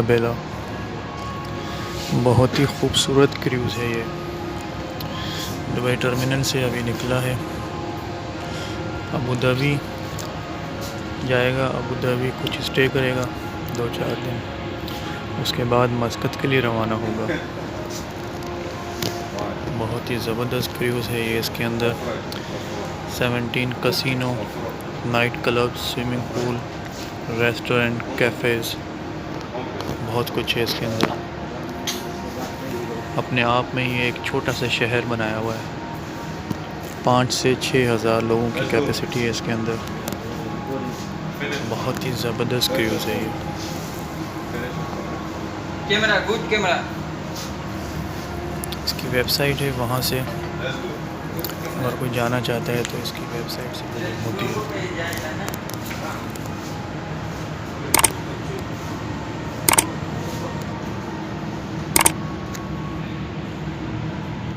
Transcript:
बेला बहुत ही खूबसूरत क्रूज़ है ये। दुबई टर्मिनल से अभी निकला है, अबू धाबी जाएगा। अबू धाबी कुछ स्टे करेगा 2-4 दिन, उसके बाद मस्कत के लिए रवाना होगा। बहुत ही ज़बरदस्त क्रूज़ है ये। इसके अंदर 17 casino, night club, swimming pool, restaurant, cafes, बहुत कुछ है इसके अंदर। अपने आप में ही एक छोटा सा शहर बनाया हुआ है। 5 से 6 हज़ार लोगों की कैपेसिटी है इसके अंदर। बहुत ही ज़बरदस्त क्रूज़ है ये। Camera, good camera. इसकी वेबसाइट है, वहाँ से अगर कोई जाना चाहता है तो इसकी वेबसाइट से बुकिंग होती है।